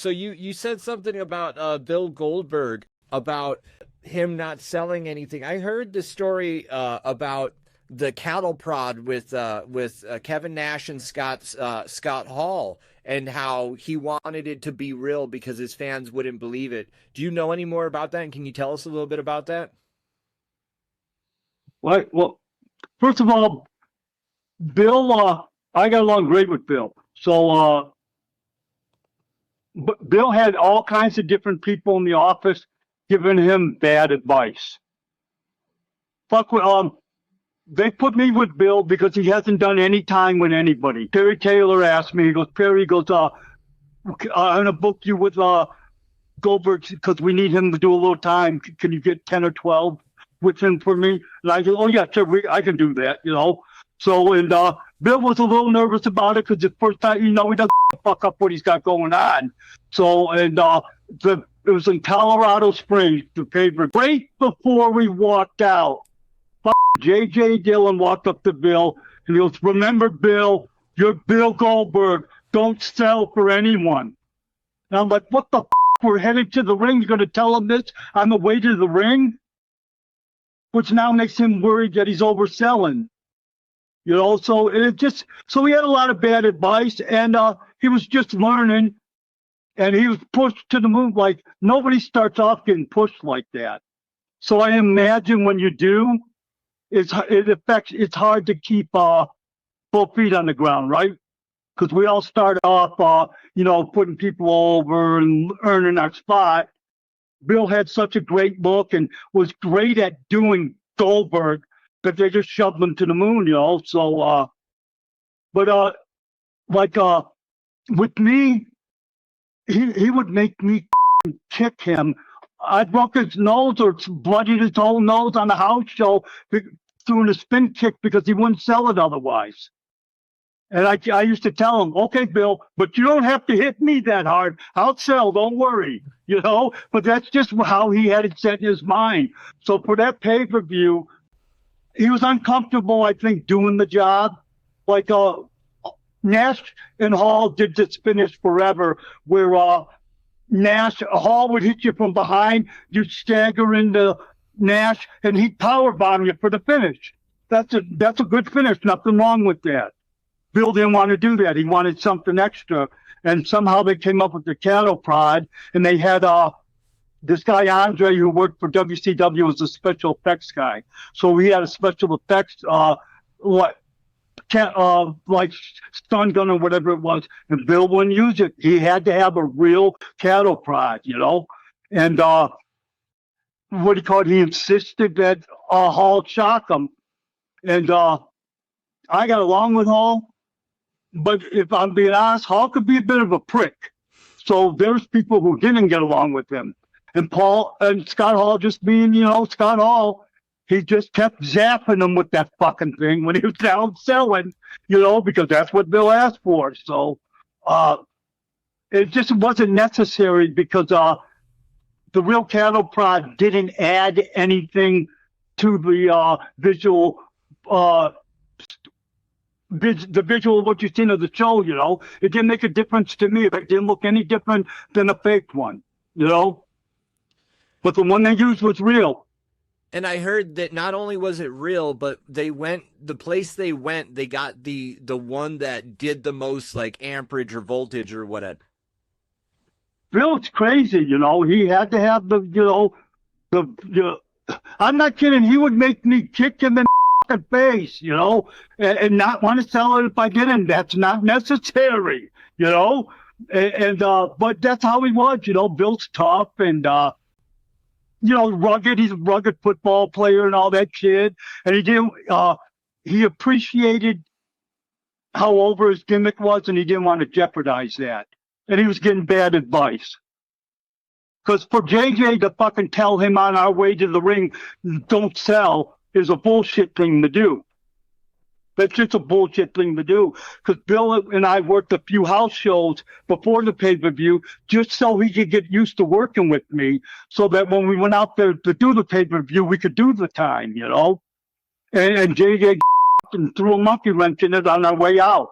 So you said something about Bill Goldberg, about him not selling anything. I heard the story about the cattle prod with Kevin Nash and Scott Hall, and how he wanted it to be real because his fans wouldn't believe it. Do you know any more about that? And can you tell us a little bit about that? Well, first of all, Bill, I got along great with Bill. So, but Bill had all kinds of different people in the office giving him bad advice. They put me with Bill because he hasn't done any time with anybody. Terry Taylor asked me, Perry goes, I'm going to book you with Goldberg because we need him to do a little time. Can you get 10 or 12 with him for me? And I said, oh, yeah, sure, I can do that, So, and Bill was a little nervous about it because the first time, he doesn't fuck up what he's got going on. So, and it was in Colorado Springs, the paper. Right before we walked out, JJ Dillon walked up to Bill and he goes, remember, Bill, you're Bill Goldberg. Don't sell for anyone. And I'm like, what the we're headed to the ring. You're going to tell him this on the way to the ring? Which now makes him worried that he's overselling. So he had a lot of bad advice, and he was just learning, and he was pushed to the moon. Like, nobody starts off getting pushed like that. So I imagine when you do, it's hard to keep both feet on the ground, right? Because we all start off, putting people over and earning our spot. Bill had such a great look and was great at doing Goldberg that they just shoved him to the moon, So, with me, he would make me kick him. I broke his nose or bloodied his whole nose on the house show doing a spin kick because he wouldn't sell it otherwise. And I used to tell him, okay, Bill, but you don't have to hit me that hard. I'll sell, don't worry, But that's just how he had it set in his mind. So for that pay-per-view, he was uncomfortable, I think, doing the job. Like Nash and Hall did this finish forever, where Hall would hit you from behind, you'd stagger into Nash, and he'd powerbomb you for the finish. That's a good finish, nothing wrong with that. Bill didn't want to do that. He wanted something extra. And somehow they came up with the cattle prod, and they had this guy, Andre, who worked for WCW, was a special effects guy. So he had a special effects, like stun gun or whatever it was, and Bill wouldn't use it. He had to have a real cattle prod, And he insisted that Hall shock him. And I got along with Hall. But if I'm being honest, Hall could be a bit of a prick. So there's people who didn't get along with him. And Scott Hall just being, Scott Hall, he just kept zapping him with that fucking thing when he was down selling, because that's what Bill asked for. So it just wasn't necessary because the real cattle prod didn't add anything to the visual the visual of what you've seen of the show, It didn't make a difference to me. It didn't look any different than a fake one, But the one they used was real. And I heard that not only was it real, but they got the one that did the most, like, amperage or voltage or whatever. Bill's crazy, He had to have the I'm not kidding. He would make me kick him in the face, and not want to sell it if I didn't. That's not necessary, but that's how he was, Bill's tough and, rugged. He's a rugged football player and all that shit. And he appreciated how over his gimmick was, and he didn't want to jeopardize that. And he was getting bad advice. Because for JJ to fucking tell him on our way to the ring, don't sell, is a bullshit thing to do. That's just a bullshit thing to do. Because Bill and I worked a few house shows before the pay-per-view just so he could get used to working with me, so that when we went out there to do the pay-per-view, we could do the time, And JJ threw a monkey wrench in it on our way out.